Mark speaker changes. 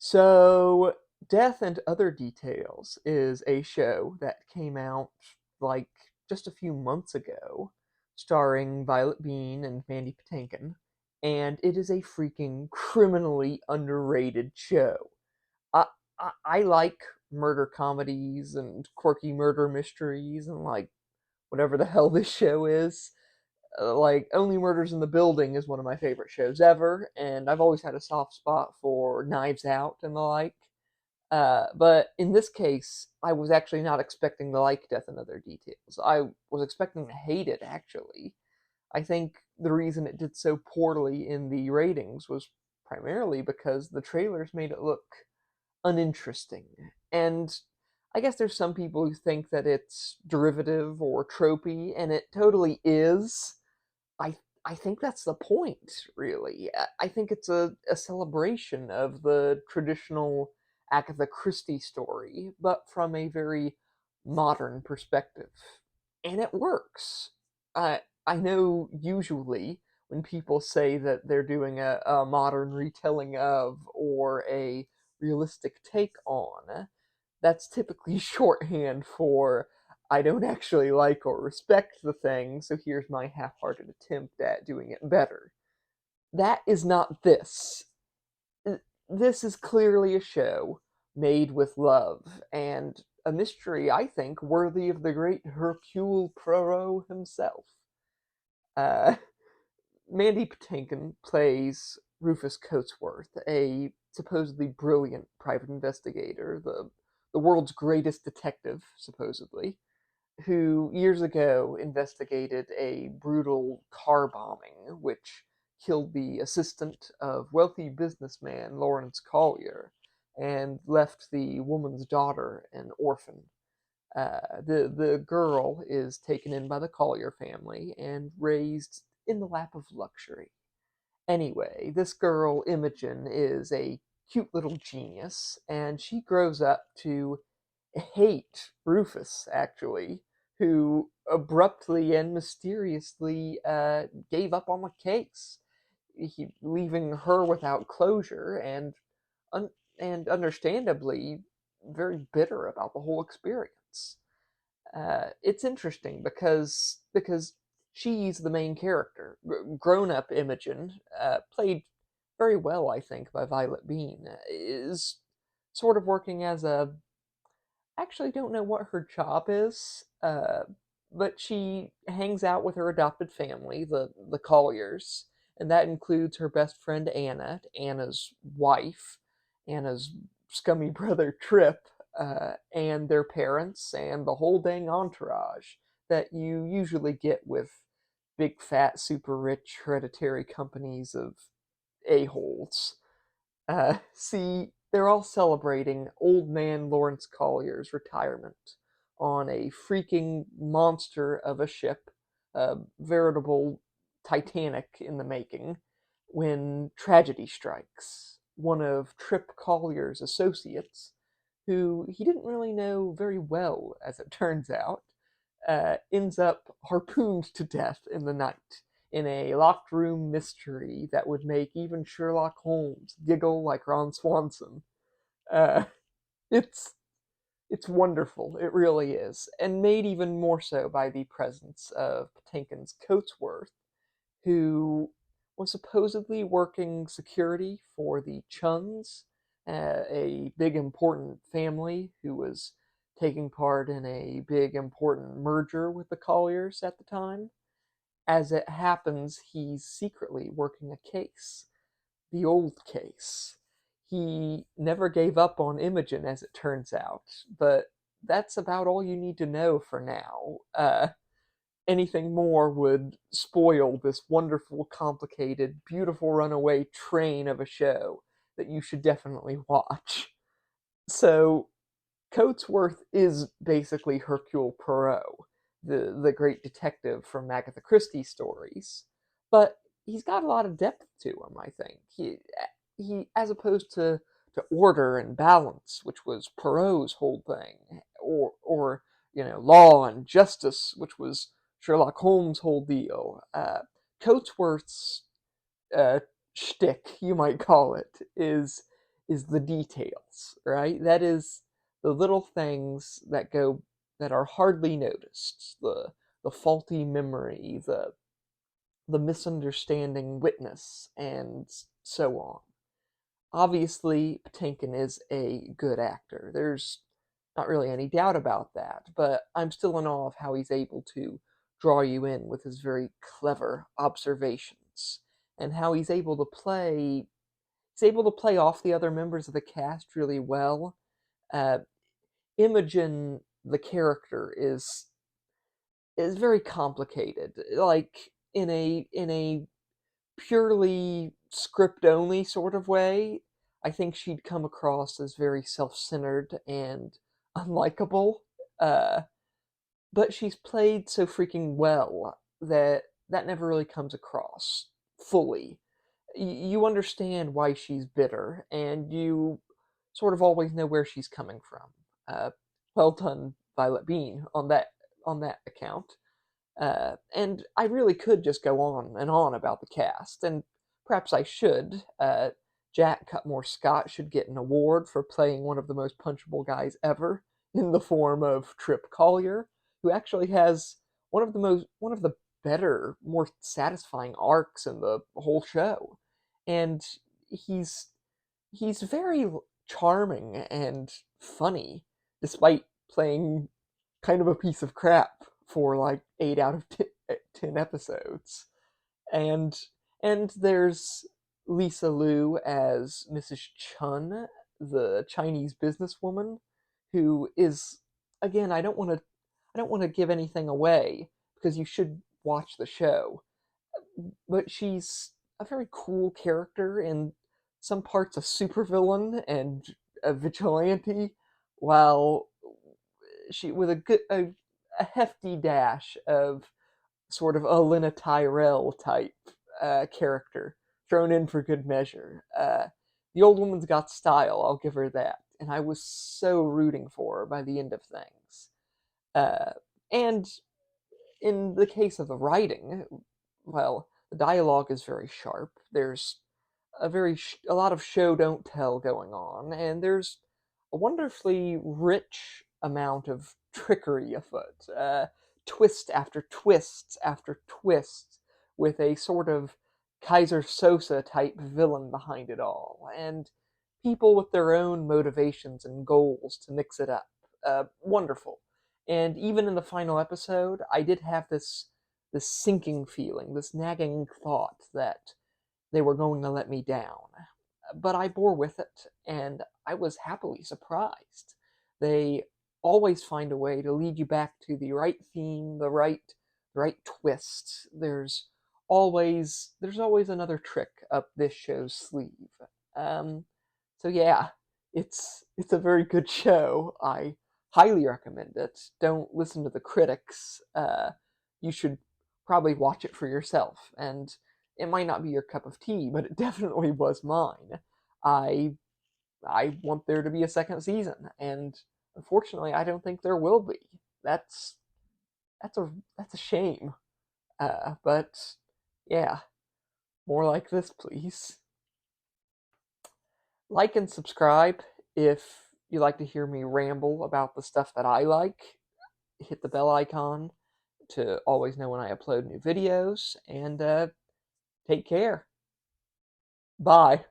Speaker 1: So, Death and Other Details is a show that came out like just a few months ago, starring Violet Bean and Mandy Patinkin, and it is a freaking criminally underrated show. I, I like murder comedies and quirky murder mysteries and like whatever the hell this show is. Like Only Murders in the Building is one of my favorite shows ever, and I've always had a soft spot for Knives Out and the like. But in this case, I was actually not expecting to like Death and Other Details. I was expecting to hate it, actually. I think the reason it did so poorly in the ratings was primarily because the trailers made it look uninteresting. And I guess there's some people who think that it's derivative or tropey, and it totally is. I think that's the point, really. I think it's a celebration of the traditional Agatha Christie story, but from a very modern perspective. And it works. I know usually when people say that they're doing a modern retelling of or a realistic take on, that's typically shorthand for I don't actually like or respect the thing, so here's my half hearted attempt at doing it better. That is not this. This is clearly a show made with love, and a mystery, I think, worthy of the great Hercule Poirot himself. Uh, Mandy Patinkin plays Rufus Coatsworth, a supposedly brilliant private investigator, the world's greatest detective, supposedly, who years ago investigated a brutal car bombing which killed the assistant of wealthy businessman Lawrence Collier and left the woman's daughter an orphan. The girl is taken in by the Collier family and raised in the lap of luxury. Anyway, this girl, Imogen, is a cute little genius, and she grows up to hate Rufus, actually, who abruptly and mysteriously gave up on the case, leaving her without closure un- and understandably very bitter about the whole experience. It's interesting because she's the main character. Grown up Imogen, played very well, I think, by Violet Bean, is sort of working as a actually don't know what her job is, but she hangs out with her adopted family, the Colliers, and that includes her best friend Anna, Anna's wife, Anna's scummy brother Trip, and their parents, and the whole dang entourage that you usually get with big fat super rich hereditary companies of a-holes. See, they're all celebrating old man Lawrence Collier's retirement on a freaking monster of a ship, a veritable Titanic in the making, when tragedy strikes. One of Trip Collier's associates, who he didn't really know very well, as it turns out, ends up harpooned to death in the night in a locked room mystery that would make even Sherlock Holmes giggle like Ron Swanson. Uh, it's it's wonderful, it really is, and made even more so by the presence of Patinkin's Coatsworth, who was supposedly working security for the Chuns, a big important family who was taking part in a big important merger with the Colliers at the time. As it happens, he's secretly working a case, the old case. He never gave up on Imogen, as it turns out, but that's about all you need to know for now. Anything more would spoil this wonderful, complicated, beautiful runaway train of a show that you should definitely watch. So, Coatsworth is basically Hercule Poirot, the great detective from Agatha Christie stories, but he's got a lot of depth to him. I think he as opposed to order and balance, which was Poirot's whole thing, or law and justice, which was Sherlock Holmes' whole deal. Coatsworth's uh, shtick, you might call it, is is the details, right? That is the little things that are hardly noticed, the faulty memory, the misunderstanding witness, and so on. Obviously, Patinkin is a good actor. There's not really any doubt about that, but I'm still in awe of how he's able to draw you in with his very clever observations and how he's able to play off the other members of the cast really well. Uh, Imogen, the character, is very complicated. Like in a purely script only sort of way, I think she'd come across as very self centered and unlikable. Uh, but she's played so freaking well that that never really comes across fully. You understand why she's bitter, and you sort of always know where she's coming from. Uh, well done, Violet Bean, on that account. And I really could just go on and on about the cast, and perhaps I should. Jack Cutmore Scott should get an award for playing one of the most punchable guys ever, in the form of Trip Collier, who actually has one of the better, more satisfying arcs in the whole show, and he's he's very charming and funny, despite playing kind of a piece of crap for like 8 out of 10 episodes. And there's Lisa Liu as Mrs. Chun, the Chinese businesswoman, who is, again, I don't want to give anything away because you should watch the show, but she's a very cool character, in some parts a supervillain and a vigilante, while she with a hefty dash of sort of a Lena Tyrell type character thrown in for good measure. The old woman's got style, I'll give her that, and I was so rooting for her by the end of things. Uh, and in the case of the writing, well, the dialogue is very sharp. There's a lot of show don't tell going on, and there's a wonderfully rich amount of trickery afoot, twist after twist after twist, with a sort of Kaiser Sosa type villain behind it all, and people with their own motivations and goals to mix it up. Wonderful. And even in the final episode, I did have this sinking feeling, this nagging thought that they were going to let me down. But I bore with it, and I was happily surprised. They always find a way to lead you back to the right theme, the right twist. There's always another trick up this show's sleeve. Um, so yeah, it's a very good show. I highly recommend it. Don't listen to the critics. You should probably watch it for yourself, and it might not be your cup of tea, but it definitely was mine. I I want there to be a second season, and unfortunately, I don't think there will be. That's that's a shame. But yeah, more like this, please. Like and subscribe if you like to hear me ramble about the stuff that I like. Hit the bell icon to always know when I upload new videos, and take care. Bye.